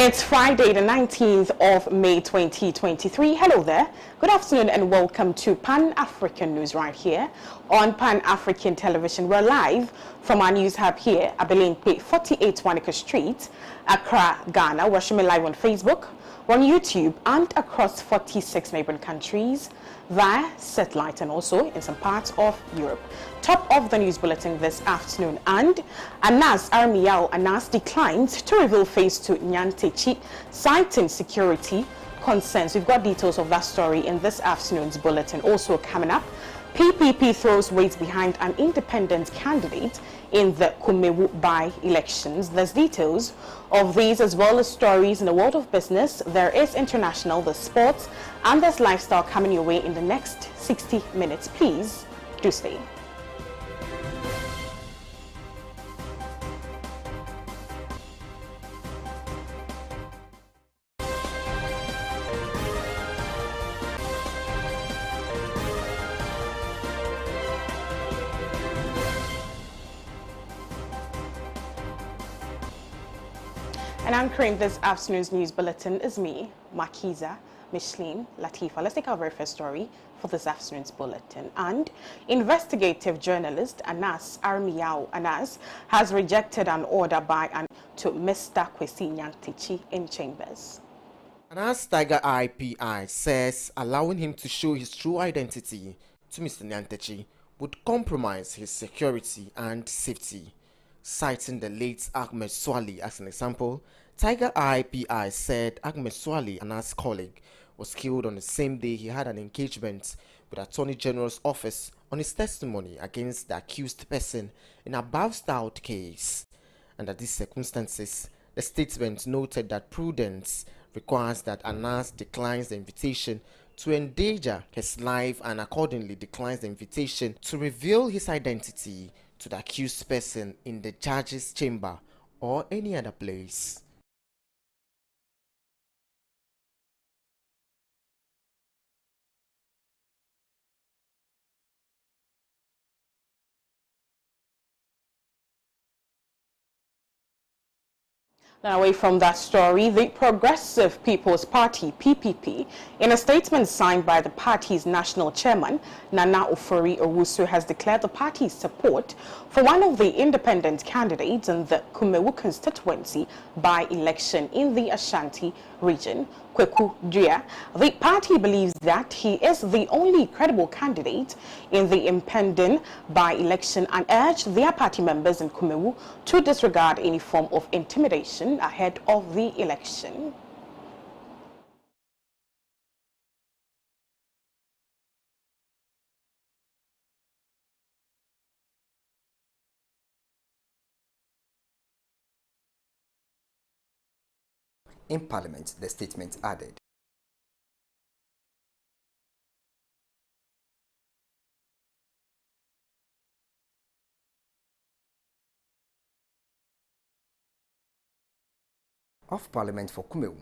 It's Friday, the 19th of May 2023. Hello there. Good afternoon and welcome to Pan-African News right here on Pan-African Television. We're live from our news hub here at Belinpe 48 Wanaka Street, Accra, Ghana. We're streaming live on Facebook, on YouTube, and across 46 neighboring countries via satellite and also in some parts of Europe. Top of the news bulletin this afternoon, and Anas Armiao Anas declined to reveal face to Nyantechi, citing security concerns. We've got details of that story in this afternoon's bulletin. Also coming up, PPP throws weight behind an independent candidate in the Kumewu by-elections. There's details of these as well as stories in the world of business. There is international, the sports, and there's lifestyle coming your way in the next 60 minutes. Please do stay. And anchoring this afternoon's news bulletin is me, Makiza Micheline Latifa. Let's take our very first story for this afternoon's bulletin. And investigative journalist Anas Armiao Anas has rejected an order to Mr. Kwesi Nyantechi in chambers. Anas Tiger IPI says allowing him to show his true identity to Mr. Nyantechi would compromise his security and safety. Citing the late Ahmed Swali as an example, Tiger IPI said Ahmed Swali, Anas' colleague, was killed on the same day he had an engagement with Attorney General's office on his testimony against the accused person in an above-styled case. Under these circumstances, the statement noted that prudence requires that Anas declines the invitation to endanger his life and accordingly declines the invitation to reveal his identity to the accused person in the judge's chamber or any other place. Now, away from that story, the Progressive People's Party, PPP, in a statement signed by the party's national chairman, Nana Ofori-Owusu, has declared the party's support for one of the independent candidates in the Kumewu constituency by-election in the Ashanti region, Kweku Dua. The party believes that he is the only credible candidate in the impending by-election and urged their party members in Kumewu to disregard any form of intimidation ahead of the election. In Parliament, the statement added. Of Parliament for Kumewu.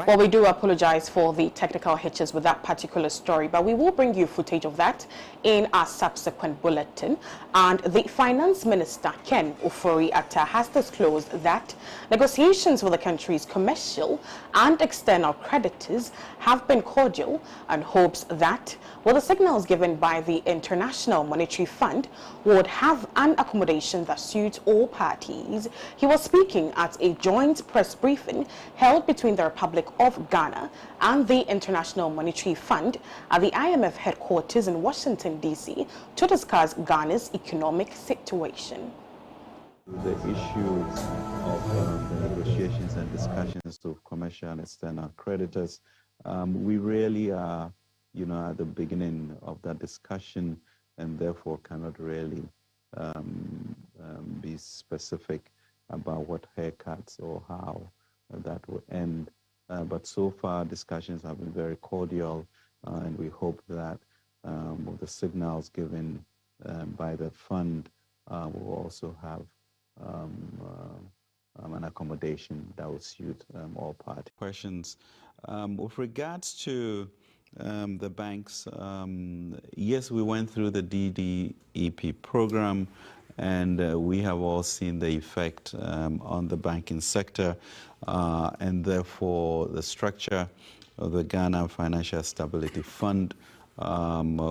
Well, we do apologize for the technical hitches with that particular story, but we will bring you footage of that in our subsequent bulletin. And the Finance Minister, Ken Ofori-Atta, has disclosed that negotiations with the country's commercial and external creditors have been cordial and hopes that, with the signals given by the International Monetary Fund, would have an accommodation that suits all parties. He was speaking at a joint press briefing held between the Republic of Ghana and the International Monetary Fund at the IMF headquarters in Washington, D.C. to discuss Ghana's economic situation. The issues of the negotiations and discussions of commercial and external creditors, we really are, at the beginning of that discussion and therefore cannot really be specific about what haircuts or how that will end. But so far, discussions have been very cordial, and we hope that with the signals given by the fund, we'll also have an accommodation that will suit all parties. Questions. With regards to the banks, yes, we went through the DDEP program, and we have all seen the effect on the banking sector, and therefore the structure of the Ghana Financial Stability Fund,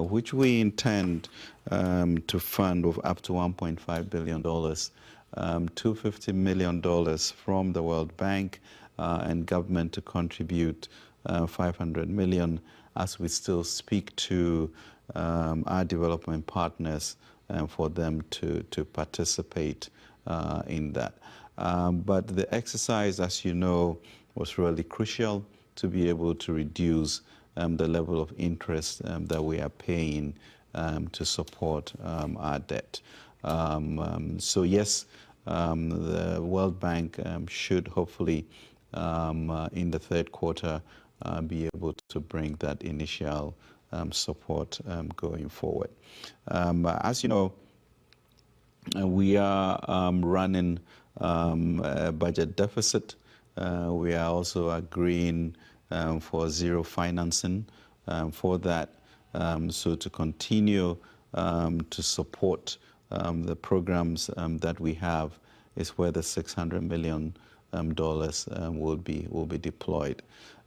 which we intend to fund with up to $1.5 billion, $250 million from the World Bank, and government to contribute 500 million as we still speak to our development partners for them to participate in that. But the exercise, as you know, was really crucial to be able to reduce the level of interest that we are paying to support our debt. So yes, the World Bank should hopefully in the third quarter be able to bring that initial support going forward. As you know, we are running a budget deficit. We are also agreeing for zero financing for that. So to continue to support the programs that we have is where the $600 million will be deployed.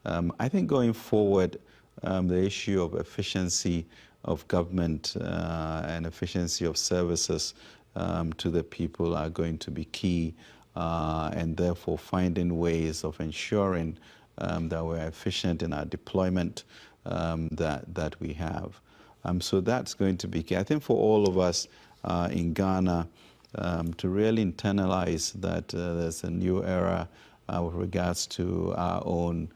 I think going forward, the issue of efficiency of government and efficiency of services to the people are going to be key, and therefore finding ways of ensuring that we're efficient in our deployment that we have. So that's going to be key. I think for all of us in Ghana to really internalize that there's a new era with regards to our own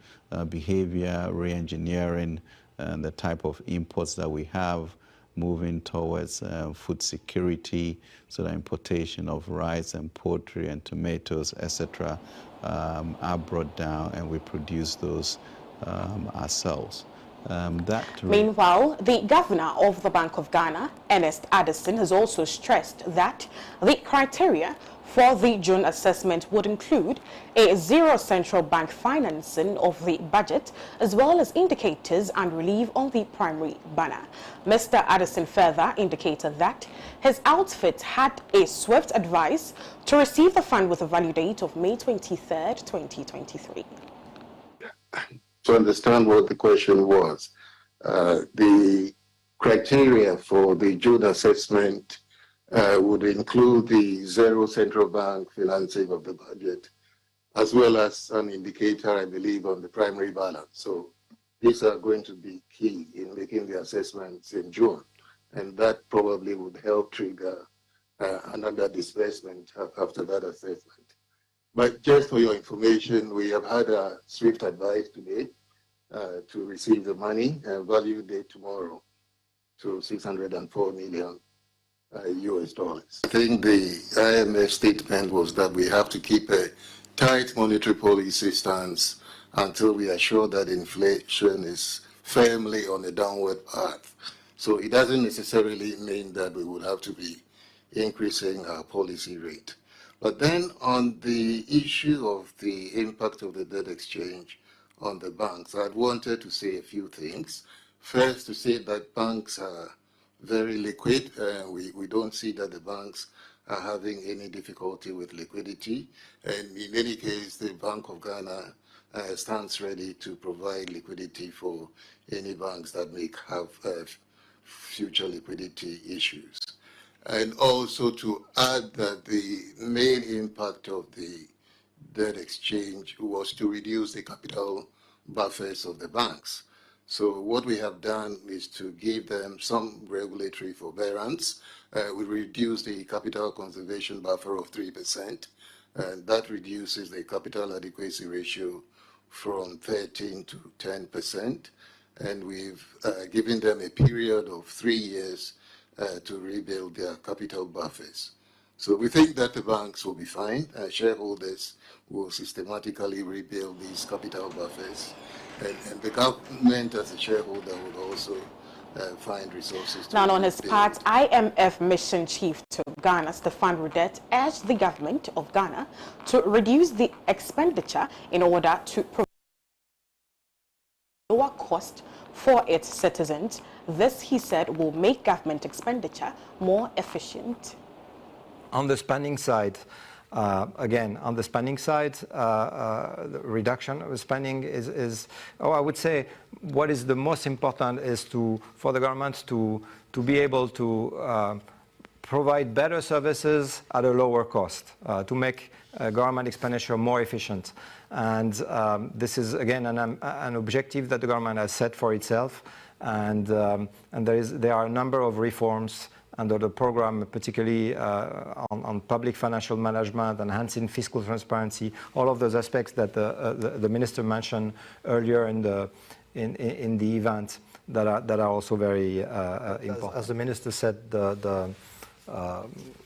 behavior, re-engineering, and the type of imports that we have, moving towards food security, so the importation of rice and poultry and tomatoes, etc., are brought down, and we produce those ourselves. Meanwhile, the governor of the Bank of Ghana, Ernest Addison, has also stressed that the criteria for the June assessment would include a zero central bank financing of the budget, as well as indicators and relief on the primary banner. Mr. Addison further indicated that his outfit had a swift advice to receive the fund with a value date of May 23rd, 2023. To understand what the question was, the criteria for the June assessment would include the zero central bank financing of the budget, as well as an indicator, I believe, on the primary balance. So these are going to be key in making the assessments in June, and that probably would help trigger another disbursement after that assessment. But just for your information, we have had a swift advice today to receive the money, value date tomorrow, to $604 million US dollars. I think the IMF statement was that we have to keep a tight monetary policy stance until we are sure that inflation is firmly on a downward path. So it doesn't necessarily mean that we would have to be increasing our policy rate. But then on the issue of the impact of the debt exchange on the banks, I'd wanted to say a few things. First, to say that banks are very liquid. We don't see that the banks are having any difficulty with liquidity. And in any case, the Bank of Ghana stands ready to provide liquidity for any banks that may have future liquidity issues. And also to add that the main impact of the debt exchange was to reduce the capital buffers of the banks. So what we have done is to give them some regulatory forbearance. We reduce the capital conservation buffer of 3%, and that reduces the capital adequacy ratio from 13 to 10%. And we've given them a period of 3 years to rebuild their capital buffers. So we think that the banks will be fine. Shareholders will systematically rebuild these capital buffers. And the government as a shareholder would also find resources. Now, on his part, IMF Mission Chief to Ghana, Stefan Rudet, urged the government of Ghana to reduce the expenditure in order to provide lower cost for its citizens. This, he said, will make government expenditure more efficient. On the spending side, the reduction of spending I would say what is the most important is for the government to be able to provide better services at a lower cost, to make government expenditure more efficient. And this is, again, an objective that the government has set for itself. And there are a number of reforms under the program, particularly on public financial management, enhancing fiscal transparency, all of those aspects that the minister mentioned earlier in the event that are also very important. As the minister said,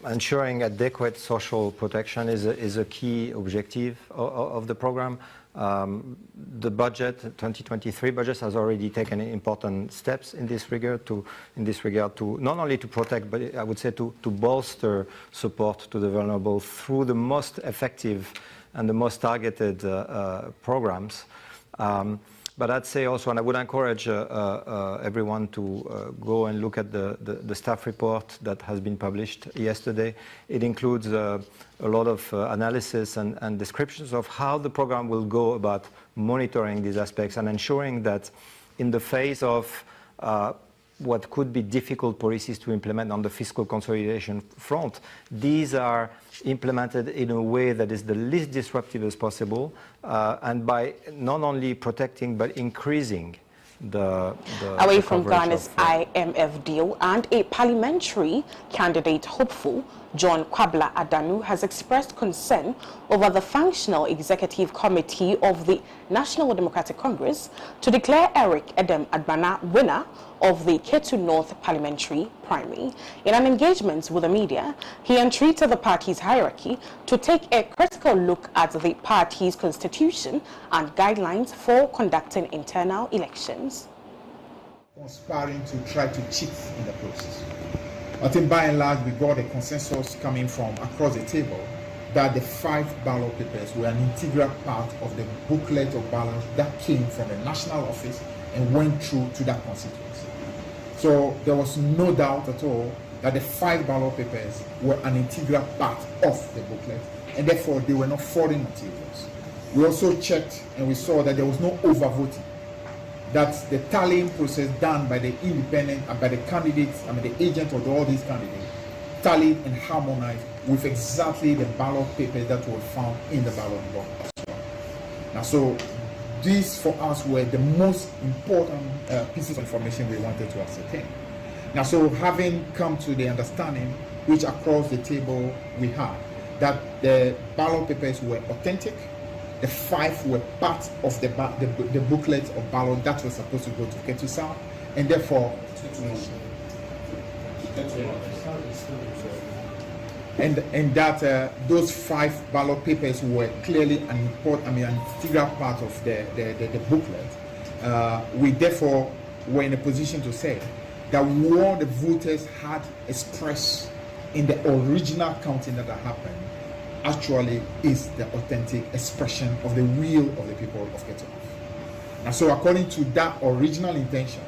ensuring adequate social protection is a key objective of the program. The budget, 2023 budget, has already taken important steps in this regard to not only to protect, but I would say to bolster support to the vulnerable through the most effective and the most targeted programs. But I'd say also, and I would encourage everyone to go and look at the staff report that has been published yesterday. It includes a lot of analysis and descriptions of how the program will go about monitoring these aspects and ensuring that in the face of what could be difficult policies to implement on the fiscal consolidation front, these are implemented in a way that is the least disruptive as possible, and by not only protecting but increasing away from Ghana's IMF deal. And a parliamentary candidate hopeful, John Kwabla Adanu, has expressed concern over the functional executive committee of the National Democratic Congress to declare Eric Edem Agbana winner of the Ketu North parliamentary primary. In an engagement with the media, he entreated the party's hierarchy to take a critical look at the party's constitution and guidelines for conducting internal elections. Conspiring to try to cheat in the process. I think by and large we got a consensus coming from across the table that the 5 ballot papers were an integral part of the booklet of ballots that came from the national office and went through to that constituency. So there was no doubt at all that the 5 ballot papers were an integral part of the booklet, and therefore they were not foreign materials. We also checked and we saw that there was no overvoting, that the tallying process done by the independent and by the candidates, the agent of all these candidates, tallied and harmonized with exactly the ballot papers that were found in the ballot box as well. Now, so these for us were the most important pieces of information we wanted to ascertain. Now, so having come to the understanding, which across the table we had, that the ballot papers were authentic, the 5 were part of the booklet of ballot that was supposed to go to Ketu South, and therefore, and that those 5 ballot papers were clearly an important, an integral part of the booklet. We therefore were in a position to say that what the voters had expressed in the original counting that had happened actually is the authentic expression of the will of the people of Ketu. And so according to that original intention,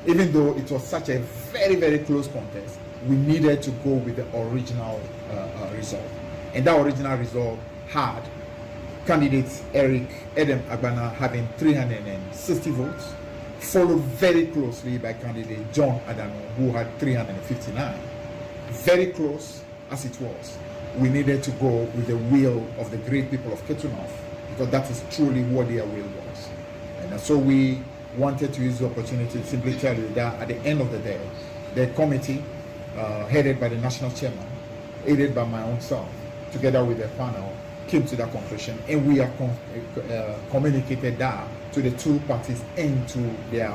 even though it was such a very, very close contest, we needed to go with the original result. And that original result had candidate Eric Edem Agbana having 360 votes, followed very closely by candidate John Adanu, who had 359. Very close as it was, we needed to go with the will of the great people of Ketu North, because that is truly what their will was. And so we wanted to use the opportunity to simply tell you that at the end of the day, the committee, headed by the national chairman, aided by my own self, together with the panel, came to that conclusion, and we have communicated that to the 2 parties and to their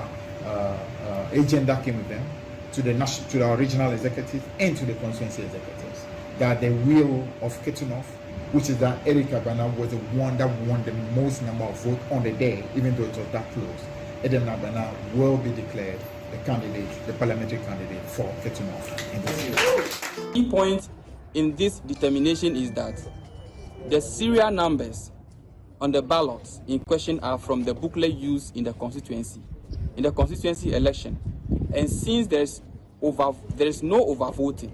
agent that came with them, to the regional executives and to the constituency executives, that the will of Ketu North, which is that Eric Agbana was the one that won the most number of votes on the day, even though it was that close. Edem Agbana will be declared the candidate, the parliamentary candidate for Ketu North. The key point in this determination is that the serial numbers on the ballots in question are from the booklet used in the constituency. in the constituency election, and since there is no overvoting,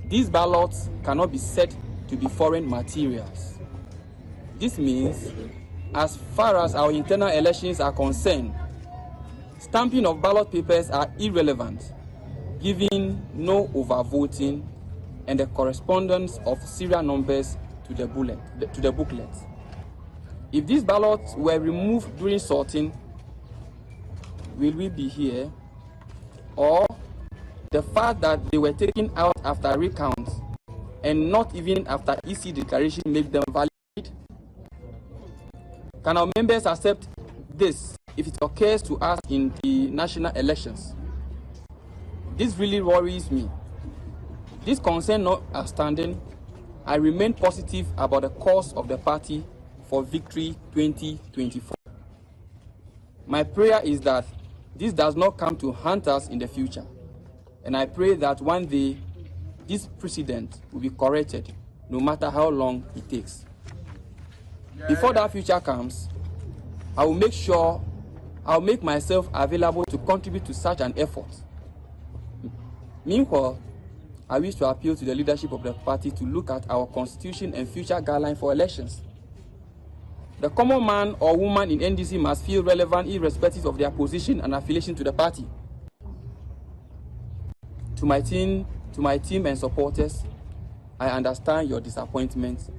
these ballots cannot be said to be foreign materials. This means, as far as our internal elections are concerned, stamping of ballot papers are irrelevant, given no overvoting and the correspondence of serial numbers to the booklet. If these ballots were removed during sorting, will we be here? Or the fact that they were taken out after recount and not even after EC declaration make them valid? Can our members accept this if it occurs to us in the national elections? This really worries me. This concern notwithstanding, I remain positive about the course of the party for victory 2024. My prayer is that this does not come to haunt us in the future, and I pray that one day this precedent will be corrected, no matter how long it takes. Before that future comes, I will make myself available to contribute to such an effort. Meanwhile, I wish to appeal to the leadership of the party to look at our constitution and future guidelines for elections. The common man or woman in NDC must feel relevant irrespective of their position and affiliation to the party. To my team and supporters, I understand your disappointment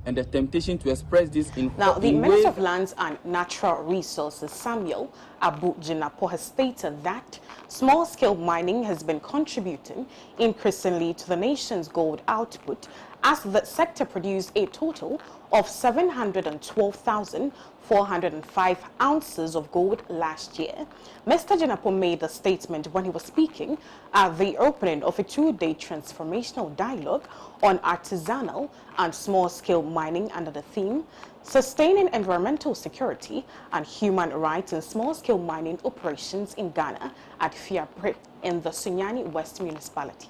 and the temptation to express this in Now, the Minister of Lands and Natural Resources, Samuel Abu-Jinapo, has stated that small-scale mining has been contributing increasingly to the nation's gold output, as the sector produced a total of 712,405 ounces of gold last year. Mr. Jinapo made the statement when he was speaking at the opening of a two-day transformational dialogue on artisanal and small-scale mining under the theme Sustaining Environmental Security and Human Rights in Small-Scale Mining Operations in Ghana at Pratt in the Sunyani West Municipality.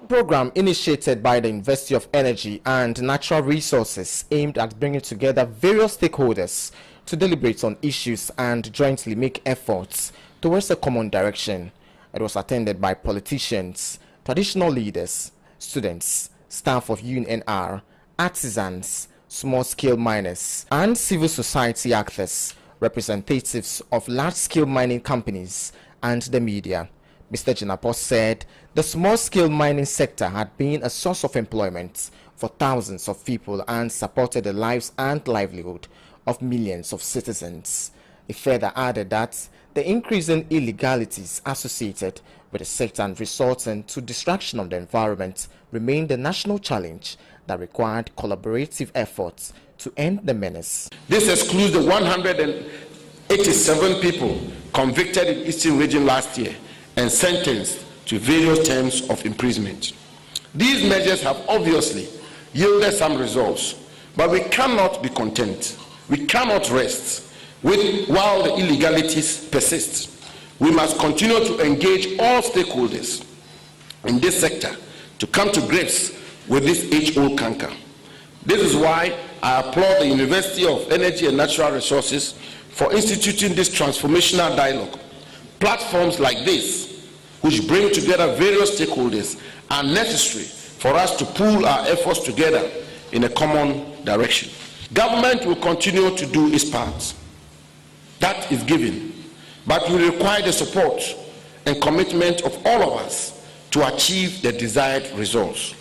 Program initiated by the University of Energy and Natural Resources aimed at bringing together various stakeholders to deliberate on issues and jointly make efforts towards a common direction. It was attended by politicians, traditional leaders, students, staff of UNR, artisans, small-scale miners, and civil society actors, representatives of large-scale mining companies, and the media. Mr. Jinapo said the small-scale mining sector had been a source of employment for thousands of people and supported the lives and livelihood of millions of citizens. He further added that the increasing illegalities associated with the sector and resulting to destruction of the environment remained a national challenge that required collaborative efforts to end the menace. This excludes the 187 people convicted in Eastern Region last year and sentenced to various terms of imprisonment. These measures have obviously yielded some results, but we cannot be content. We cannot rest while the illegalities persist. We must continue to engage all stakeholders in this sector to come to grips with this age-old canker. This is why I applaud the University of Energy and Natural Resources for instituting this transformational dialogue. Platforms like this, which bring together various stakeholders, are necessary for us to pool our efforts together in a common direction. Government will continue to do its part. That is given, but we require the support and commitment of all of us to achieve the desired results.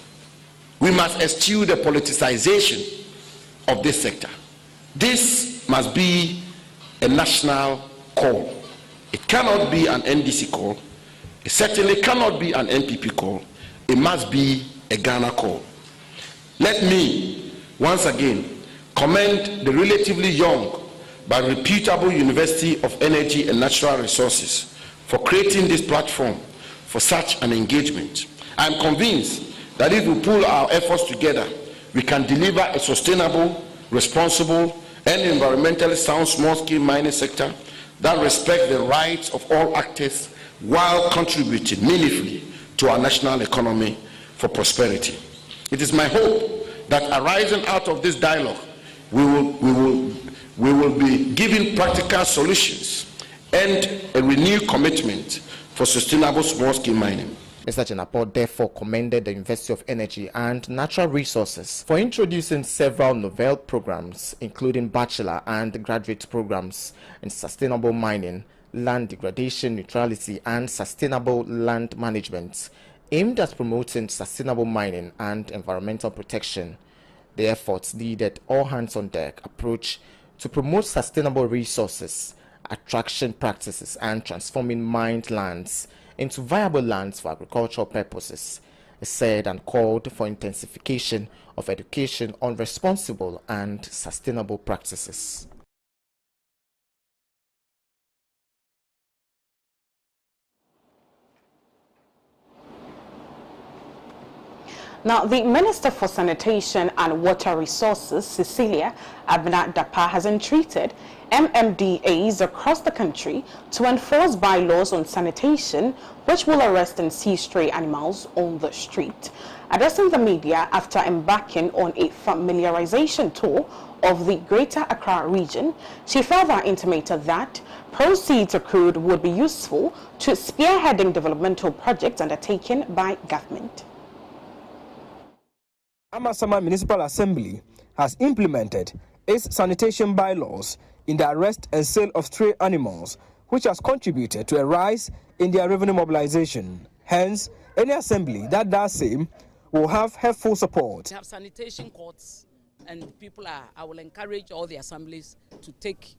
We must eschew the politicization of this sector. This must be a national call. It cannot be an NDC call. It certainly cannot be an NPP call. It must be a Ghana call. Let me once again commend the relatively young but reputable University of Energy and Natural Resources for creating this platform for such an engagement. I am convinced that if we pool our efforts together, we can deliver a sustainable, responsible, and environmentally sound small-scale mining sector that respects the rights of all actors while contributing meaningfully to our national economy for prosperity. It is my hope that arising out of this dialogue, we will be giving practical solutions and a renewed commitment for sustainable small-scale mining. Mr. Janapor therefore commended the University of Energy and Natural Resources for introducing several novel programs, including bachelor and graduate programs in sustainable mining, land degradation neutrality, and sustainable land management, aimed at promoting sustainable mining and environmental protection. The efforts needed all hands-on-deck approach to promote sustainable resources, attraction practices, and transforming mined lands into viable lands for agricultural purposes, said, and called for intensification of education on responsible and sustainable practices. Now, the Minister for Sanitation and Water Resources, Cecilia Abdulfattah, has entreated MMDAs across the country to enforce bylaws on sanitation, which will arrest and seize stray animals on the street. Addressing the media after embarking on a familiarization tour of the Greater Accra region, she further intimated that proceeds accrued would be useful to spearheading developmental projects undertaken by government. Amasama Municipal Assembly has implemented its sanitation bylaws in the arrest and sale of stray animals, which has contributed to a rise in their revenue mobilization. Hence, any assembly that does same will have her full support. We have sanitation courts, and I will encourage all the assemblies to take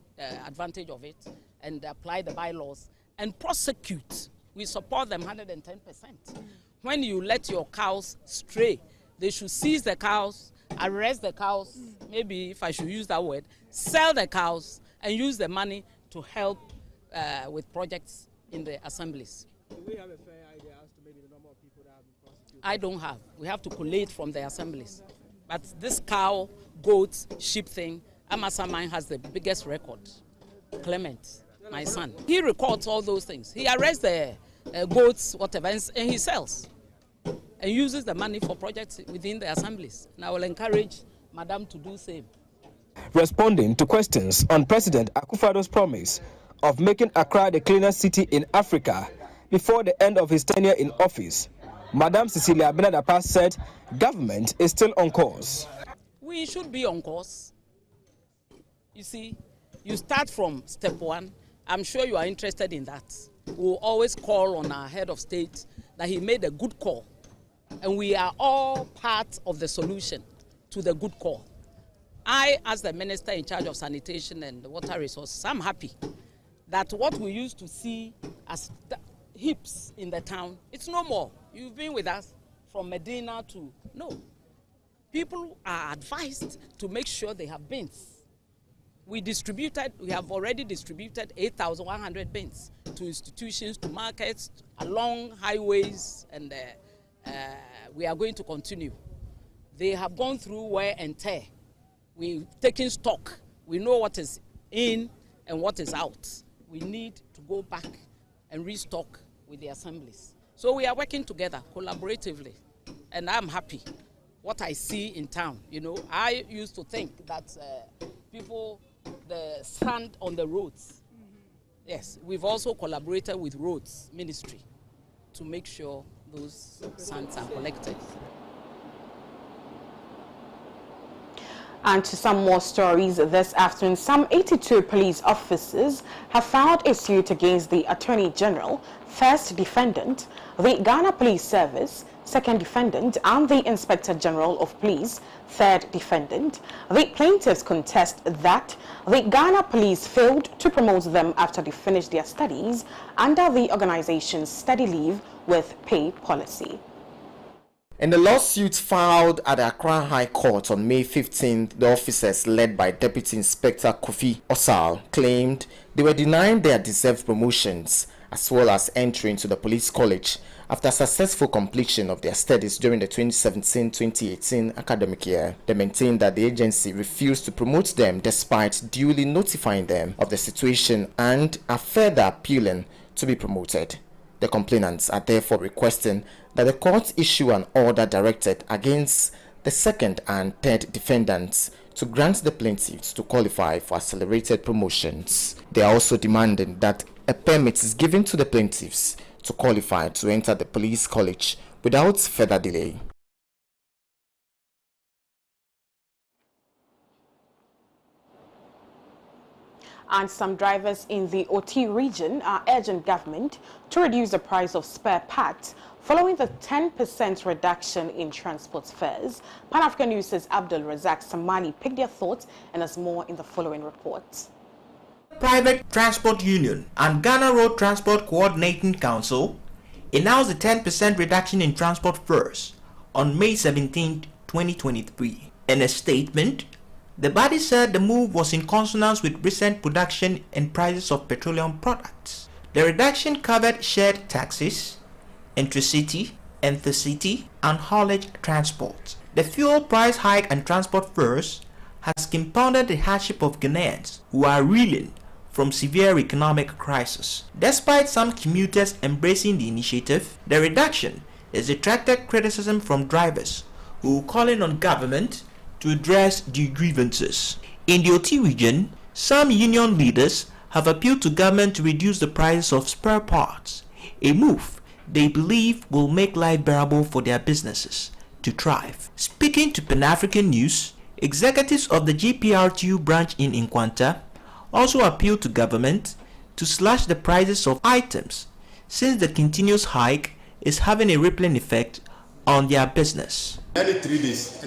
advantage of it and apply the bylaws and prosecute. We support them 110%. When you let your cows stray, they should seize the cows, arrest the cows, maybe if I should use that word, sell the cows and use the money to help with projects in the assemblies. Do we have a fair idea as to maybe the number of people that have been prosecuted? I don't have. We have to collate from the assemblies. But this cow, goats, sheep thing, Amasamine has the biggest record. Clement, my son. He records all those things. He arrests the goats, whatever, and he sells and uses the money for projects within the assemblies. And I will encourage Madam to do the same. Responding to questions on President Akufo-Addo's promise of making Accra the cleanest city in Africa before the end of his tenure in office, Madam Cecilia Abdulfattah said government is still on course. We should be on course. You see, you start from step one. I'm sure you are interested in that. We'll always call on our head of state that he made a good call. And we are all part of the solution to the good call. I, as the minister in charge of sanitation and water resources, I'm happy that what we used to see as heaps in the town, it's no more. You've been with us from Medina to, no. People are advised to make sure they have bins. We have already distributed 8,100 bins to institutions, to markets, along highways, and we are going to continue. They have gone through wear and tear. We've taken stock. We know what is in and what is out. We need to go back and restock with the assemblies. So we are working together collaboratively, and I'm happy what I see in town. You know, I used to think that people, the sand on the roads. Yes, we've also collaborated with roads ministry to make sure those sands are collected. And to some more stories this afternoon, some 82 police officers have filed a suit against the Attorney General, first defendant, the Ghana Police Service, second defendant, and the Inspector General of Police, third defendant. The plaintiffs contest that the Ghana Police failed to promote them after they finished their studies under the organization's study leave with pay policy. In the lawsuit filed at the Accra High Court on May 15th, the officers led by Deputy Inspector Kofi Osal claimed they were denied their deserved promotions as well as entry into the police college after successful completion of their studies during the 2017-2018 academic year. They maintained that the agency refused to promote them despite duly notifying them of the situation and are further appealing to be promoted. The complainants are therefore requesting that the court issue an order directed against the second and third defendants to grant the plaintiffs to qualify for accelerated promotions. They are also demanding that a permit is given to the plaintiffs to qualify to enter the police college without further delay. And some drivers in the OT region are urging government to reduce the price of spare parts following the 10% reduction in transport fares. Pan-African News' Abdul-Razak Samani picked their thoughts and has more in the following report. Private Transport Union and Ghana Road Transport Coordinating Council announced a 10% reduction in transport fares on May 17, 2023. In a statement, the body said the move was in consonance with recent production and prices of petroleum products. The reduction covered shared taxis, intracity, intercity, and haulage transport. The fuel price hike and transport fares has compounded the hardship of Ghanaians who are reeling from severe economic crisis. Despite some commuters embracing the initiative, the reduction has attracted criticism from drivers who are calling on government to address the grievances. In the OT region, some union leaders have appealed to government to reduce the prices of spare parts, a move they believe will make life bearable for their businesses to thrive. Speaking to Pan-African News, executives of the GPRTU branch in Nkwanta also appealed to government to slash the prices of items since the continuous hike is having a rippling effect on their business. Every 3 days,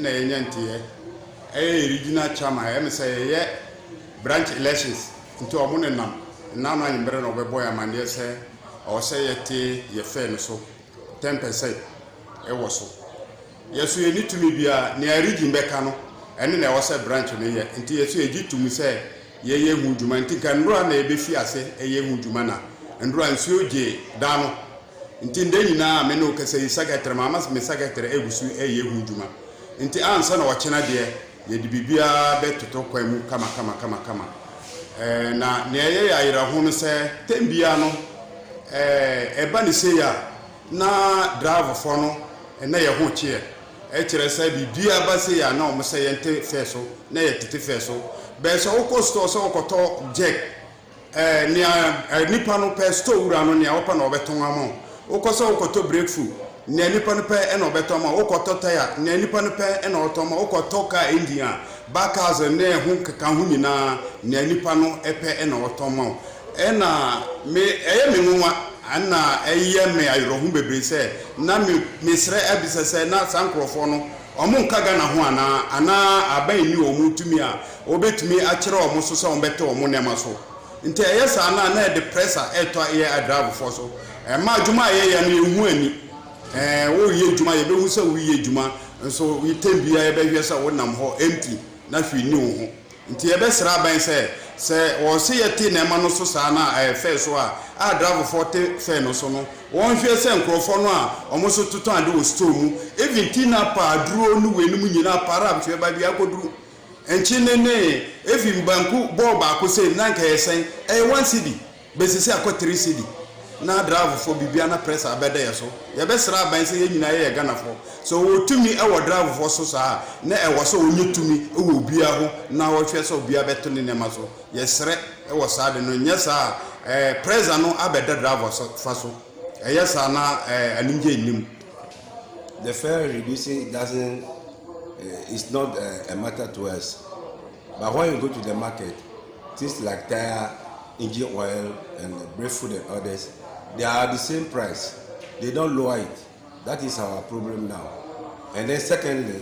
a regional chairman, say, branch elections into a moon and now I'm better of a boy, and say, or say, ye fair so 10%. It was so. Yes, we need to be near region Becano, and then I was a branch in a year until you to me say, ye woodman, think and run a befia say, a ye woodmana, and run so ye, Dano. Until then, now, Meno can say, Secretary, Mammas, Miss Secretary, Egusu, a ye woodman. Until answer or China dear. Ye bibia beto to kwemu kama na neye ya irahu se tembia no eba ni se ya na driver for no na ye ho chie e kire se bibia ba se ya na o mo se ye nte fe so na ye tete fe so be so ko store so ko to jack ni nipa no pe store ura no ni a opa na obeton amo o ko so ko to breakthrough ne nipa no pe e na obetoma wo koto tire ne nipa no pe e na otoma wo koto ka India backhouse ne hu kaka hu nyina ne nipa no e pe e na otoma e na me eye me nwa ana eye me ayro hu bebre se na me sre abise se na sankrofo no omo nkaga na ho ana aban ni omu tumi a obetumi a kire omo so se ombete omo nema so nti eye sa na de pressure e to eye adrave for so e ma adwuma eye ya no ehu ani wo ye djuma ye be hu se wo ye djuma so we tembia ye be hwe se wo nam ho empty na hwe ni wo ho nti ye be sra ban se wo se ye ti na ma no so sa na fe so a drive 40 fe no so no won hwe se nkrofo no a omo so tutu ande wo store mu even ti na pa duro nu we nu nyina para am hwe ba bia koduru enchi ne even banku ball ba ko se nanka ye sen 1 cedi be se akọ 3 cedi na drive for bibia na press abede yeso ye be sra ban se ye nyina ye Ghana for so wo tumi e wo drive for so sa na e wo so onye tumi e wo bia ho na wo hwe so bia beto ne nema so ye sre e wo sa de no nya sa press no abede drive for so e ye sa na aninje nim. The fare reducing doesn't it's not a matter to us, but when you go to the market, things like tire, engine oil and breadfruit and others, they are the same price. They don't lower it. That is our problem now. And then secondly,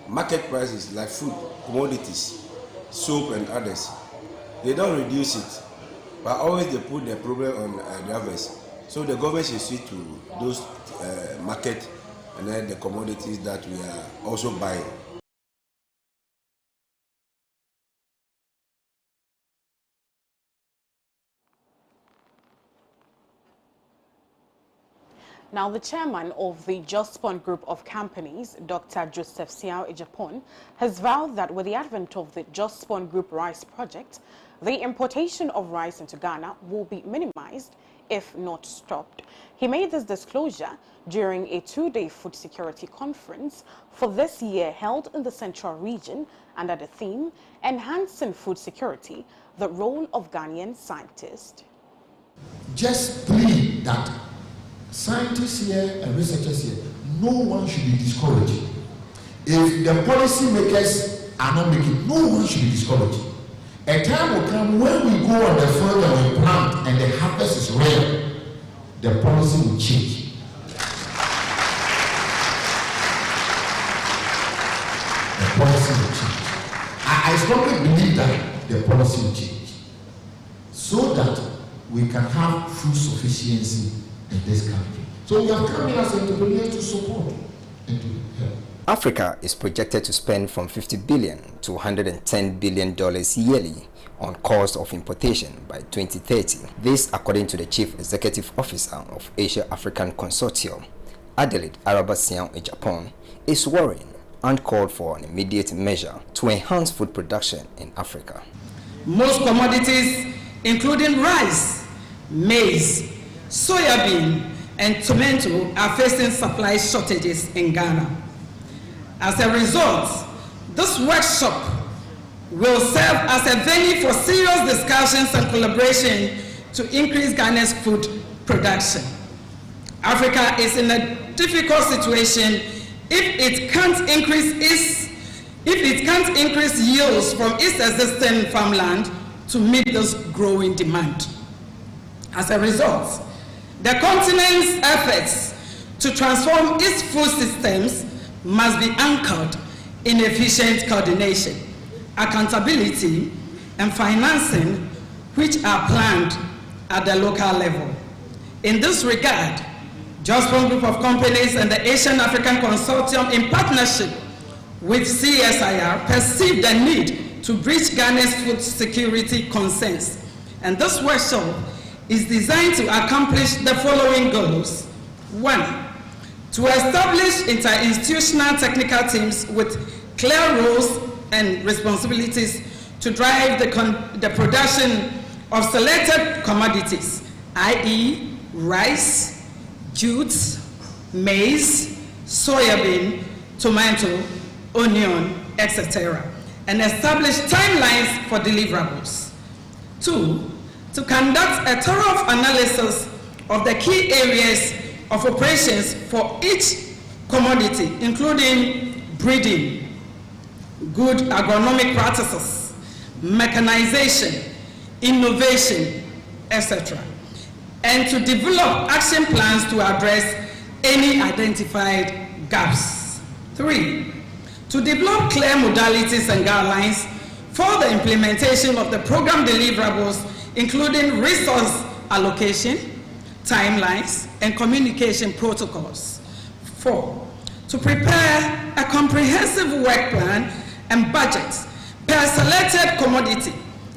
market prices like food, commodities, soap and others, they don't reduce it, but always they put the problem on drivers. So the government should see to those market and then the commodities that we are also buying. Now, the chairman of the Jospon Group of Companies, Dr. Joseph Siao Ejapon, has vowed that with the advent of the Jospon Group Rice Project, the importation of rice into Ghana will be minimized if not stopped. He made this disclosure during a two-day food security conference for this year held in the Central Region under the theme, Enhancing Food Security, the Role of Ghanaian Scientists. Just plead that scientists here and researchers here, no one should be discouraged. If the policy makers are not making, no one should be discouraged. A time will come when we go on the field and we plant and the harvest is rare, the policy will change. The policy will change. I strongly believe that the policy will change so that we can have food sufficiency in this country. So we have come in as entrepreneurs to support and to help. Africa is projected to spend from $50 billion to $110 billion yearly on cost of importation by 2030. This according to the Chief Executive Officer of Asia African Consortium, Adelaide Arabasian in Japan, is worrying and called for an immediate measure to enhance food production in Africa. Most commodities, including rice, maize, soybean, and tomato, are facing supply shortages in Ghana. As a result, this workshop will serve as a venue for serious discussions and collaboration to increase Ghana's food production. Africa is in a difficult situation if it can't increase yields from its existing farmland to meet this growing demand. As a result, the continent's efforts to transform its food systems must be anchored in efficient coordination, accountability, and financing, which are planned at the local level. In this regard, Jospon Group of Companies and the Asian African Consortium, in partnership with CSIR, perceive the need to bridge Ghana's food security concerns. And this workshop is designed to accomplish the following goals. 1, to establish interinstitutional technical teams with clear roles and responsibilities to drive the production of selected commodities, i.e. rice, jute, maize, soybean, tomato, onion, etc., and establish timelines for deliverables. 2, to conduct a thorough analysis of the key areas of operations for each commodity, including breeding, good agronomic practices, mechanization, innovation, etc., and to develop action plans to address any identified gaps. 3, to develop clear modalities and guidelines for the implementation of the program deliverables, including resource allocation, timelines, and communication protocols. 4, to prepare a comprehensive work plan and budget per selected commodity,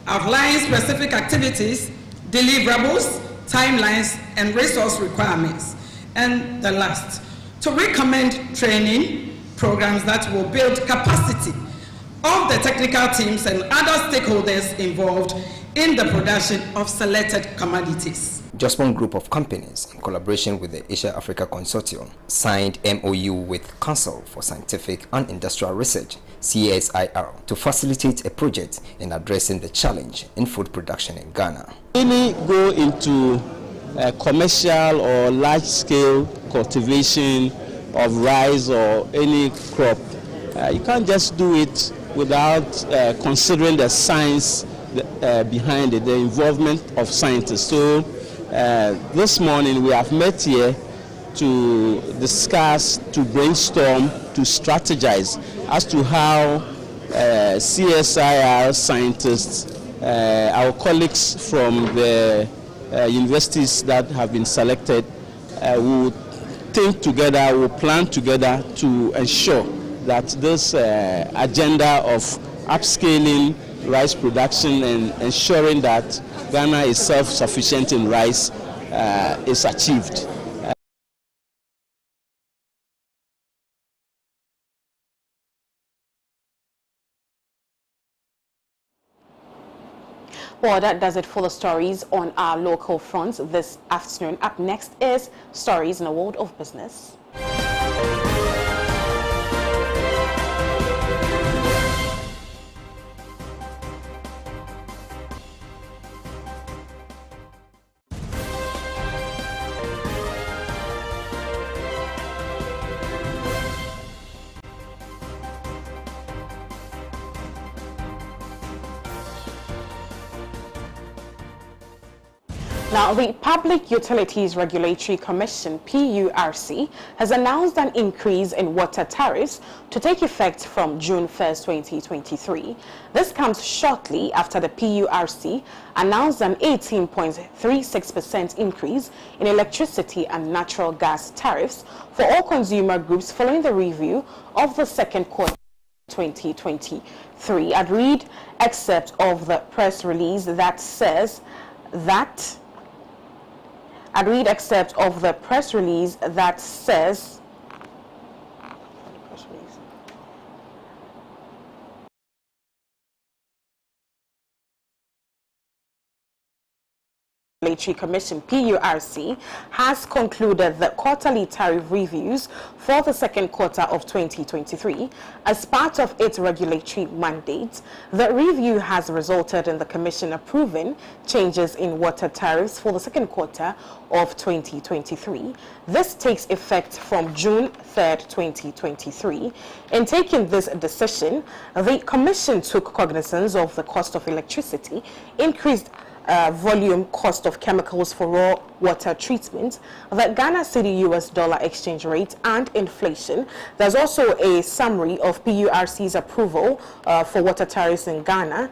outlining specific activities, deliverables, timelines, and resource requirements. And the last, to recommend training programs that will build capacity of the technical teams and other stakeholders involved in the production of selected commodities. Jospon Group of Companies, in collaboration with the Asia Africa Consortium, signed MOU with Council for Scientific and Industrial Research, CSIR, to facilitate a project in addressing the challenge in food production in Ghana. Really go into commercial or large-scale cultivation of rice or any crop. You can't just do it without considering the science behind it, the involvement of scientists. So this morning we have met here to discuss, to brainstorm, to strategize as to how CSIR scientists, our colleagues from the universities that have been selected, will think together, will plan together to ensure that this agenda of upscaling rice production and ensuring that Ghana is self-sufficient in rice is achieved. Well, that does it for the stories on our local fronts this afternoon. Up next is Stories in the World of Business. Now, the Public Utilities Regulatory Commission, PURC, has announced an increase in water tariffs to take effect from June 1st, 2023. This comes shortly after the PURC announced an 18.36% increase in electricity and natural gas tariffs for all consumer groups following the review of the second quarter 2023. I'd read excerpt of the press release that says that I'd read excerpt of the press release that says Regulatory Commission, PURC, has concluded the quarterly tariff reviews for the second quarter of 2023 as part of its regulatory mandate. The review has resulted in the Commission approving changes in water tariffs for the second quarter of 2023. This takes effect from June 3rd, 2023. In taking this decision, the Commission took cognizance of the cost of electricity, increased volume cost of chemicals for raw water treatment, the Ghana cedi US dollar exchange rate, and inflation. There's also a summary of PURC's approval for water tariffs in Ghana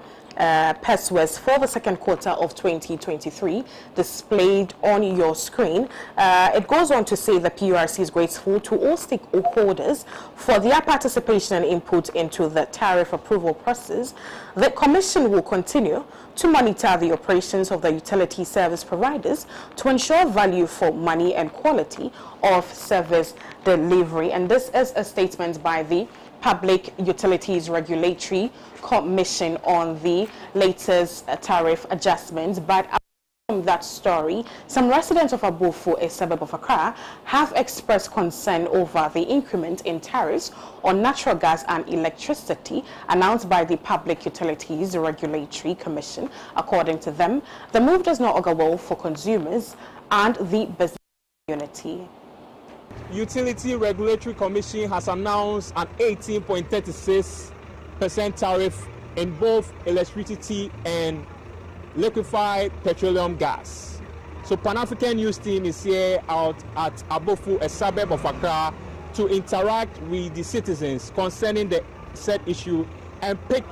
pesos for the second quarter of 2023 displayed on your screen. It goes on to say the PURC is grateful to all stakeholders for their participation and input into the tariff approval process. The Commission will continue to monitor the operations of the utility service providers to ensure value for money and quality of service delivery. And this is a statement by the Public Utilities Regulatory Commission on the latest tariff adjustments. But from that story, some residents of Abofu, a suburb of Accra, have expressed concern over the increment in tariffs on natural gas and electricity announced by the Public Utilities Regulatory Commission. According to them, the move does not augur well for consumers and the business community. Utility Regulatory Commission has announced an 18.36% tariff in both electricity and liquefied petroleum gas. So Pan-African News team is here out at Abofu, a suburb of Accra, to interact with the citizens concerning the said issue and pick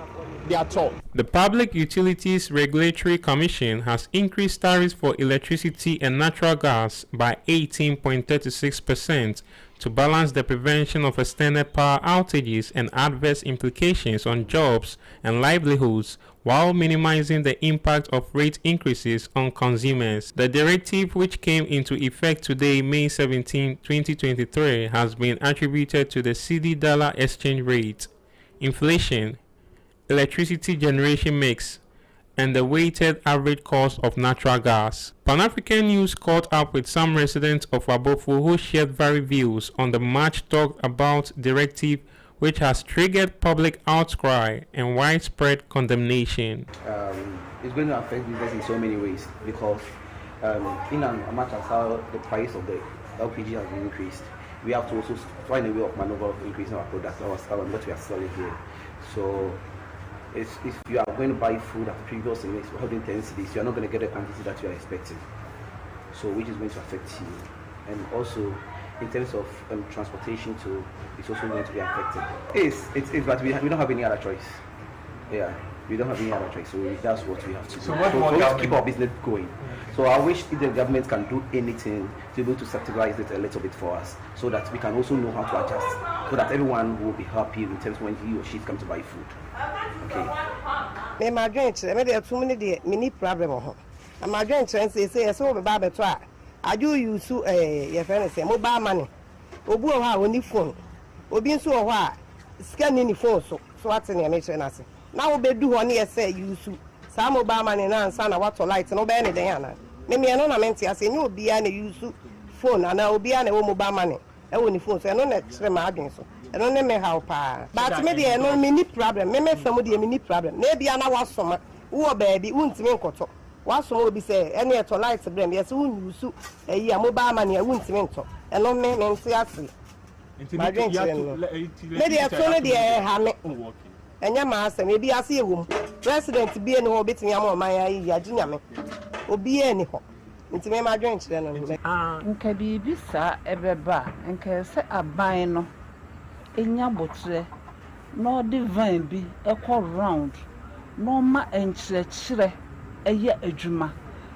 their thought. The Public Utilities Regulatory Commission has increased tariffs for electricity and natural gas by 18.36% to balance the prevention of extended power outages and adverse implications on jobs and livelihoods, while minimizing the impact of rate increases on consumers. The directive, which came into effect today, May 17, 2023, has been attributed to the cedi dollar exchange rate, inflation, electricity generation mix, and the weighted average cost of natural gas. Pan-African News caught up with some residents of Abofu who shared varied views on the much talked about directive, which has triggered public outcry and widespread condemnation. It's going to affect business in so many ways because in as much as how the price of the LPG has been increased, we have to also find a way of maneuver of increasing our product, what we are selling here. So if you are going to buy food at previous intensities, you are not going to get the quantity that you are expecting. So which is going to affect you. And also in terms of transportation too, it's also going to be affected. But we don't have any other choice. Yeah, we don't have any other choice. So that's what we have to do. So to keep our business going. So I wish if the government can do anything to be able to subsidize it a little bit for us, so that we can also know how to adjust, so that everyone will be happy in terms when he or she comes to buy food. Okay. My joint, there are too many mini problem. My joint say so me ba beto a. I do use your friend say mobile money. Obu o ha oni phone. Obi nso o ha scan ni phone so what na me say na say. Na wo be do ho na say use Some mobile money na answer na what light no be any dey ana. Me no na menti ase ni obi a na use phone ana obi a na wo mobile money. E wo ni phone so no na kire ma adwen so. E no ne me how pa. But me dey no me ni problem. Me fam dey me ni problem. Na bia na wasoma. Wo baby wuntimi nkoto. Wasoma obi say any eto light brem yes wun use e ya mobile money wuntimi nto. E no me menti ase. Me dey to no dey ha me. Enya ma ase me bi ase ewum. President bi eni ho betimi am o man ayi ya ginyame. Obi eni ho. Ntimi ma dwen kire no. Nka bibi sa ebeba nka se aban no enya botre no divine bi ekọ round no ma enkyerɛkyerɛ ɛyɛ adwuma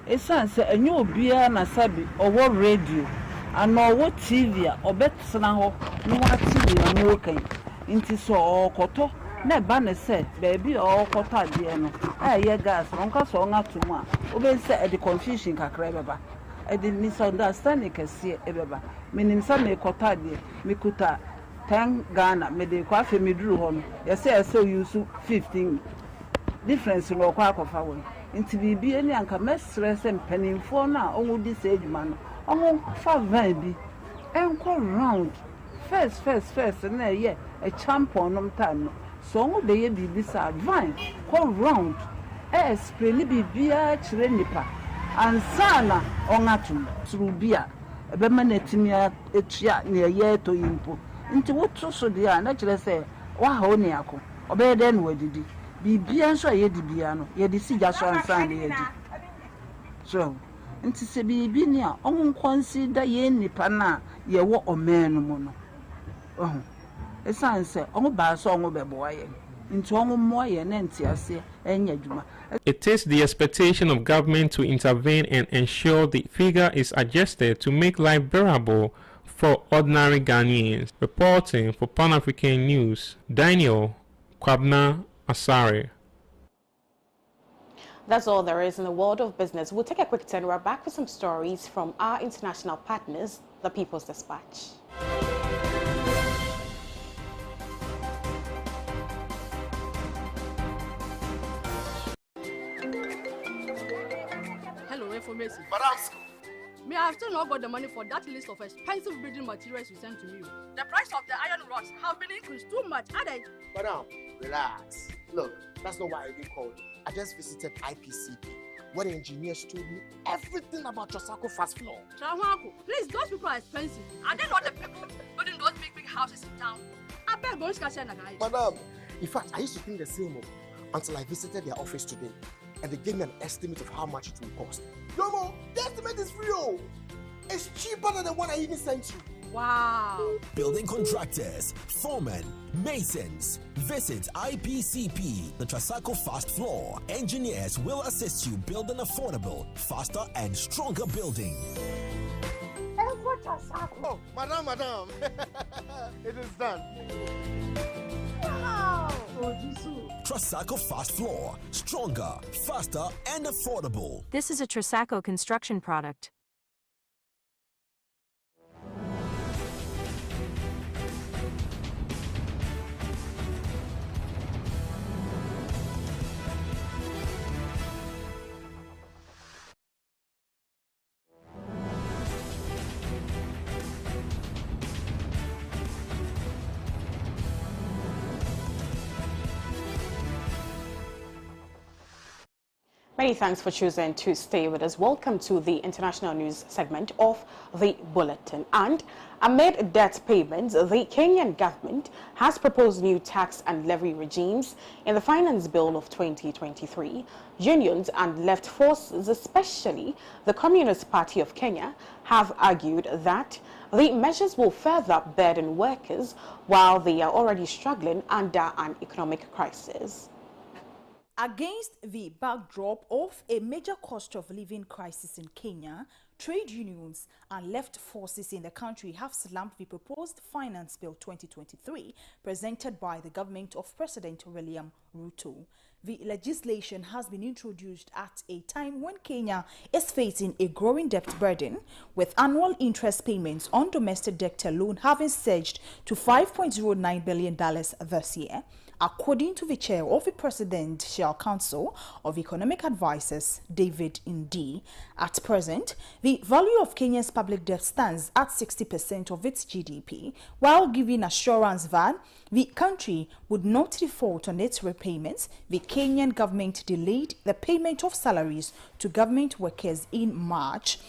esan sɛ enye obia na sabi owo radio ana owo TV a obetena ho no wati na no kan nti so okoto na ba ne sɛ baabi okoto ade no ɛyɛ gas nka so ngato mu a oben sɛ e de confusion kakra beba e de misunderstanding kɛse ebeba menim sɛ me koto ade me kuta 10 Ghana me de kwa fe me duru ho no yɛsɛ use 15 difference no kwa akɔfa won nti bibi ani anka mesrɛ sɛ mpanimfo na ɔwo di sɛ adwuma no ɔmo fa van bi enko round first na yɛ a champion nom time no so ɔmo de yɛ bibi sa van ko round explain bibi a kyerɛ nipa ansana ɔngatum tru bia ebema na timi etua na yɛ to yimpo nti wotu so dia na kyerɛ sɛ wa ha oni akọ obeye de no wadidi bibia nso aye di bia no ye di sigya so ansan de ye di so nti se bibi ni a on consider ye nipa na ye wo omen no mu no esan sɛ on ba so on bɛboa ye nti on mo ye na nti ase enya dwuma. It takes the expectation of government to intervene and ensure the figure is adjusted to make life bearable for ordinary Ghanaians. Reporting for Pan-African News, Daniel Kwabna Asare. That's all there is in the world of business. We'll take a quick turn. We're back with some stories from our international partners, the People's Dispatch. Hello, information. Me, I have still not got the money for that list of expensive building materials you sent to me. The price of the iron rods have been increased too much, aren't they? Madam, relax. Look, that's not why I even called. I just visited IPCP, where the engineers told me everything about Trasako fast floor. Trawanko, please, those people are expensive. Are they not the people building those big houses in town? I beg going to guys. Madam, in fact, I used to think the same until I visited their office today, and they gave me an estimate of how much it will cost. No, the estimate is real. It's cheaper than the one I even sent you. Wow. Building contractors, foremen, masons. Visit IPCP, the Trasako Fast Floor. Engineers will assist you build an affordable, faster and stronger building. Oh, madam. It is done. Wow. Trasako Fast Floor. Stronger, faster and affordable. This is a Trasako construction product. Many thanks for choosing to stay with us. Welcome to the international news segment of the bulletin. And amid debt payments, the Kenyan government has proposed new tax and levy regimes in the Finance Bill of 2023. Unions and left forces, especially the Communist Party of Kenya, have argued that the measures will further burden workers while they are already struggling under an economic crisis. Against the backdrop of a major cost of living crisis in Kenya, trade unions and left forces in the country have slammed the proposed Finance Bill 2023 presented by the government of President William Ruto. The legislation has been introduced at a time when Kenya is facing a growing debt burden, with annual interest payments on domestic debt alone having surged to $5.09 billion this year. according to the chair of the Presidential Council of Economic Advisers, David Ndi. At present, the value of Kenya's public debt stands at 60% of its GDP, while giving assurance that the country would not default on its repayments. The Kenyan government delayed the payment of salaries to government workers in March.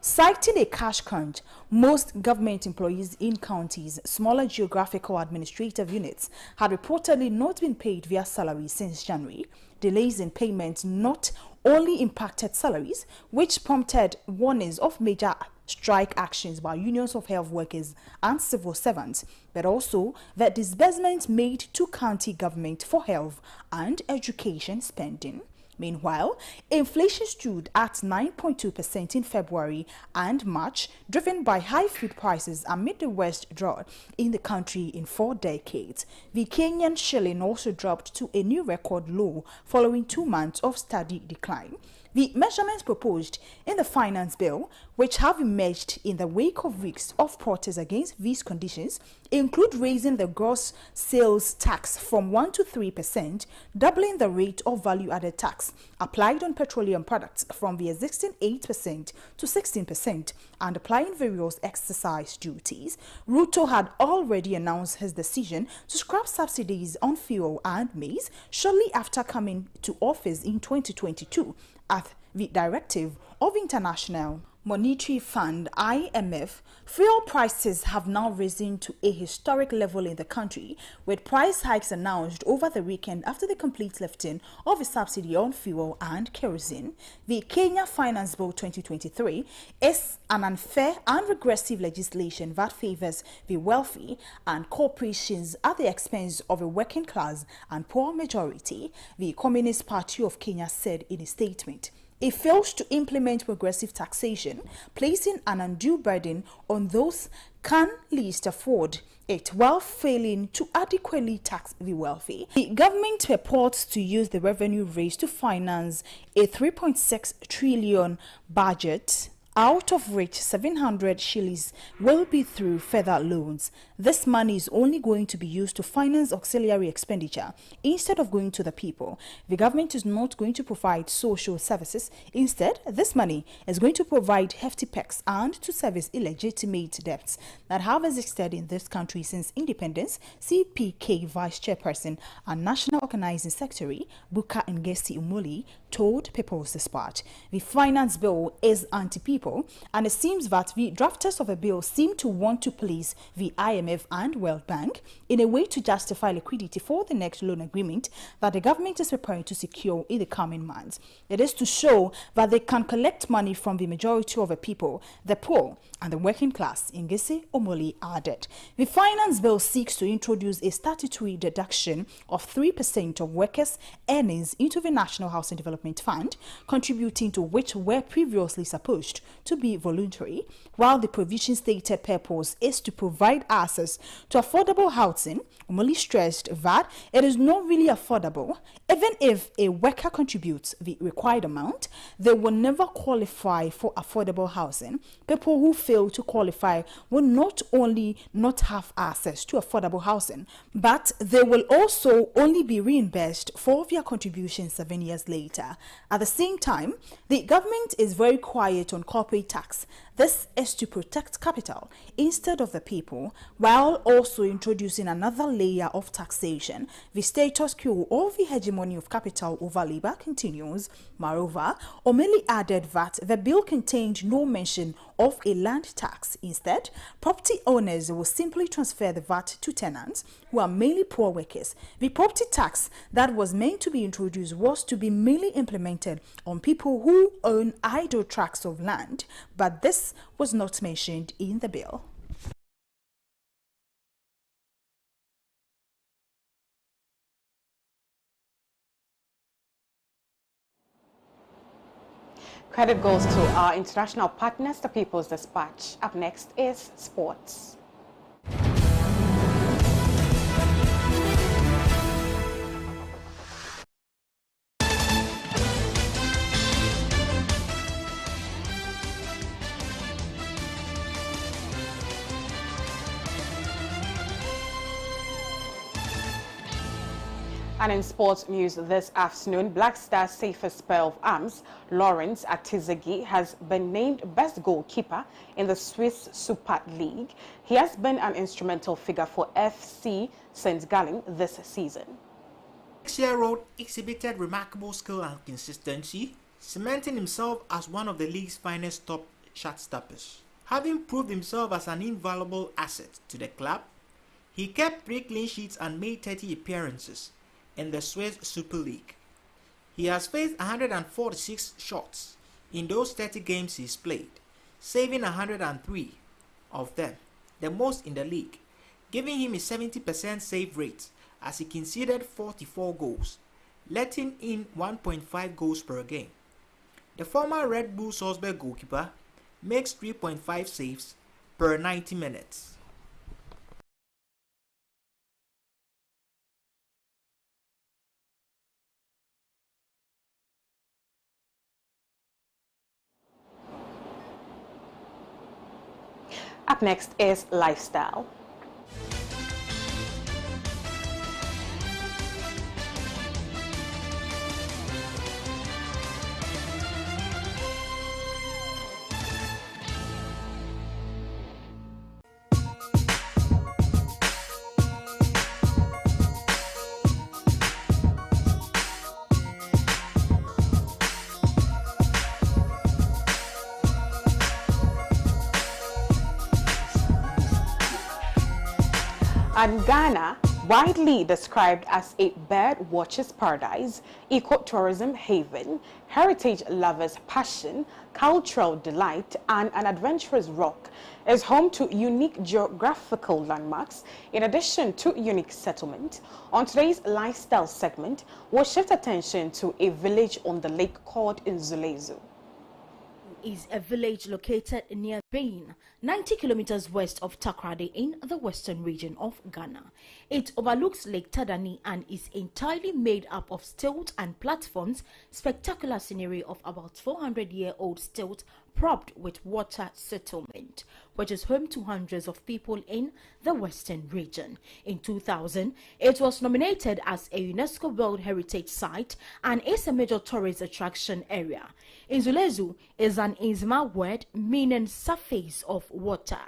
Citing a cash crunch, most government employees in counties, smaller geographical administrative units, had reportedly not been paid their salaries since January. Delays in payments not only impacted salaries, which prompted warnings of major strike actions by unions of health workers and civil servants, but also the disbursements made to county government for health and education spending. Meanwhile, inflation stood at 9.2% in February and March, driven by high food prices amid the worst drought in the country in 4 decades. The Kenyan shilling also dropped to a new record low following 2 months of steady decline. The measurements proposed in the finance bill, which have emerged in the wake of weeks of protests against these conditions, include raising the gross sales tax from 1% to 3%, doubling the rate of value-added tax applied on petroleum products from the existing 8% to 16%, and applying various excise duties. Ruto had already announced his decision to scrap subsidies on fuel and maize shortly after coming to office in 2022. At the directive of International Monetary Fund (IMF), fuel prices have now risen to a historic level in the country, with price hikes announced over the weekend after the complete lifting of a subsidy on fuel and kerosene. The Kenya Finance Bill 2023 is an unfair and regressive legislation that favors the wealthy and corporations at the expense of a working class and poor majority, the Communist Party of Kenya said in a statement. It fails to implement progressive taxation, placing an undue burden on those can least afford it while failing to adequately tax the wealthy. The government purports to use the revenue raised to finance a 3.6 trillion budget, out of which 700 shillings will be through further loans. This money is only going to be used to finance auxiliary expenditure instead of going to the people. The government is not going to provide social services. Instead, this money is going to provide hefty perks and to service illegitimate debts that have existed in this country since independence, CPK Vice Chairperson and National Organizing Secretary Buka Ngesi Umuli told People's Dispatch. The finance bill is anti-people, and it seems that the drafters of the bill seem to want to place the IMF and World Bank in a way to justify liquidity for the next loan agreement that the government is preparing to secure in the coming months. It is to show that they can collect money from the majority of the people, the poor and the working class, Ngesi Omoli added. The finance bill seeks to introduce a statutory deduction of 3% of workers' earnings into the National Housing Development Fund, contributing to which were previously supposed to be voluntary, while the provision stated purpose is to provide access to affordable housing. Omoli stressed that it is not really affordable. Even if a worker contributes the required amount, they will never qualify for affordable housing. People who fail to qualify will not only not have access to affordable housing, but they will also only be reimbursed for their contributions 7 years later. At the same time, the government is very quiet on corporate tax. This is to protect capital instead of the people, while also introducing another layer of taxation. The status quo of the hegemony of capital over labor continues. Moreover, Omeli added that the bill contained no mention of a land tax. Instead, property owners will simply transfer the VAT to tenants, who are mainly poor workers. The property tax that was meant to be introduced was to be mainly implemented on people who own idle tracts of land, but this was not mentioned in the bill. Credit goes to our international partners, the People's Dispatch. Up next is sports. And in sports news this afternoon, Black Stars' safest pair of arms, Lawrence Atizagi, has been named best goalkeeper in the Swiss Super League. He has been an instrumental figure for FC St. Gallen this season. The 6-year-old exhibited remarkable skill and consistency, cementing himself as one of the league's finest top shot stoppers. Having proved himself as an invaluable asset to the club, he kept 3 clean sheets and made 30 appearances in the Swiss Super League. He has faced 146 shots in those 30 games he's played, saving 103 of them, the most in the league, giving him a 70% save rate as he conceded 44 goals, letting in 1.5 goals per game. The former Red Bull Salzburg goalkeeper makes 3.5 saves per 90 minutes. Up next is lifestyle. And Ghana, widely described as a bird watcher's paradise, ecotourism haven, heritage lovers' passion, cultural delight, and an adventurous rock, is home to unique geographical landmarks in addition to unique settlement. On today's lifestyle segment, we'll shift attention to a village on the lake called Nzulezu. Is a village located near Benin, 90 kilometers west of Takoradi in the western region of Ghana. It overlooks Lake Tadani and is entirely made up of stilt and platforms, spectacular scenery of about 400-year-old stilt propped with water settlement, which is home to hundreds of people in the western region. In 2000, it was nominated as a UNESCO World Heritage Site and is a major tourist attraction area. Nzulezu is an Nzima word meaning surface of water.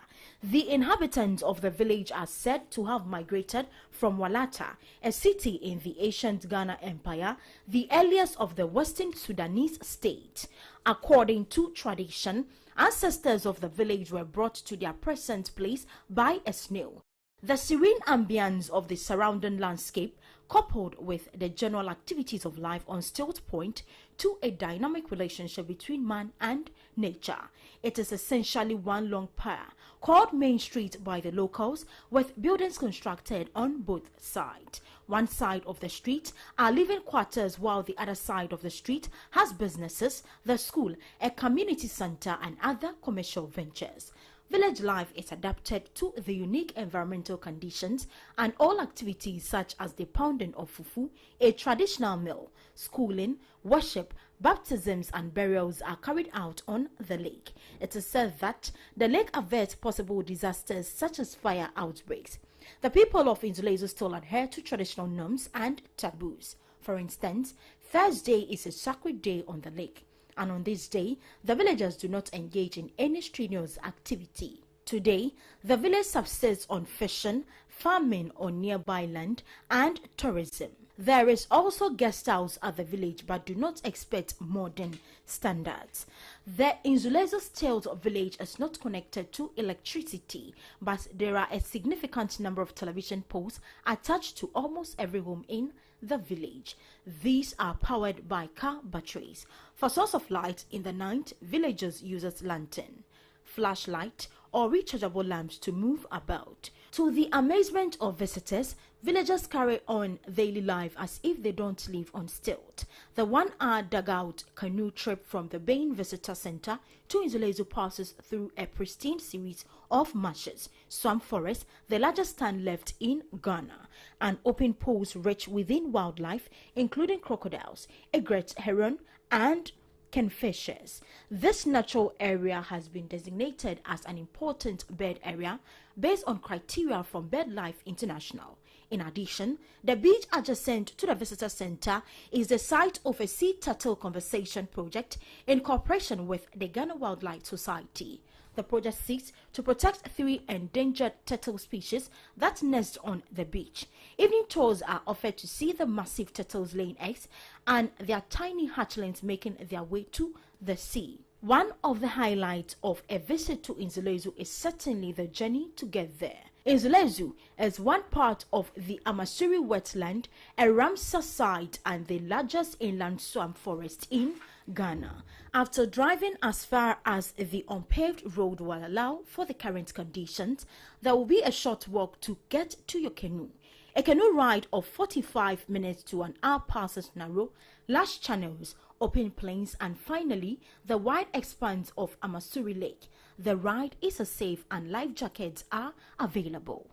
The inhabitants of the village are said to have migrated from Walata, a city in the ancient Ghana Empire, the earliest of the Western Sudanese state. According to tradition, ancestors of the village were brought to their present place by a snail. The serene ambience of the surrounding landscape, coupled with the general activities of life on Stilt Point, to a dynamic relationship between man and nature. It is essentially one long pier, called Main Street by the locals, with buildings constructed on both sides. One side of the street are living quarters, while the other side of the street has businesses, the school, a community center, and other commercial ventures. Village life is adapted to the unique environmental conditions, and all activities such as the pounding of fufu, a traditional meal, schooling, worship, baptisms, and burials are carried out on the lake. It is said that the lake averts possible disasters such as fire outbreaks. The people of Nzulezu still adhere to traditional norms and taboos. For instance, Thursday is a sacred day on the lake, and on this day, the villagers do not engage in any strenuous activity. Today, the village subsists on fishing, farming on nearby land, and tourism. There is also guest house at the village, but do not expect modern standards. The Nzulezu Stilt village is not connected to electricity, but there are a significant number of television poles attached to almost every home in the village. These are powered by car batteries. For source of light in the night, villagers use lantern, flashlight, or rechargeable lamps to move about. To the amazement of visitors, villagers carry on daily life as if they don't live on Stilt. The 1-hour dugout canoe trip from the Bain Visitor Center to Nzulezu passes through a pristine series of marshes, swamp forests, the largest land left in Ghana, and open pools rich within wildlife, including crocodiles, egrets, heron, and kingfishers. This natural area has been designated as an important bird area based on criteria from BirdLife International. In addition, the beach adjacent to the visitor center is the site of a sea turtle conservation project in cooperation with the Ghana Wildlife Society. The project seeks to protect 3 endangered turtle species that nest on the beach. Evening tours are offered to see the massive turtles laying eggs and their tiny hatchlings making their way to the sea. One of the highlights of a visit to Nzulezu is certainly the journey to get there. Nzulezu is one part of the Amasuri wetland, a Ramsar site and the largest inland swamp forest in Ghana. After driving as far as the unpaved road will allow for the current conditions, there will be a short walk to get to your canoe. A canoe ride of 45 minutes to an hour passes narrow, large channels, open plains, and finally the wide expanse of Amasuri Lake. The ride is safe and life jackets are available.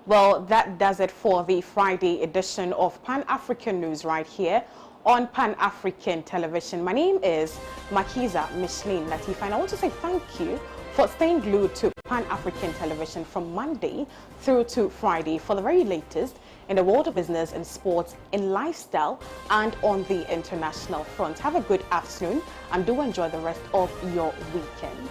Well, that does it for the Friday edition of Pan-African News right here on Pan-African Television. My name is Makiza Micheline Latif, and I want to say thank you for staying glued to Pan-African Television from Monday through to Friday for the very latest in the world of business and sports, in lifestyle, and on the international front. Have a good afternoon and do enjoy the rest of your weekend.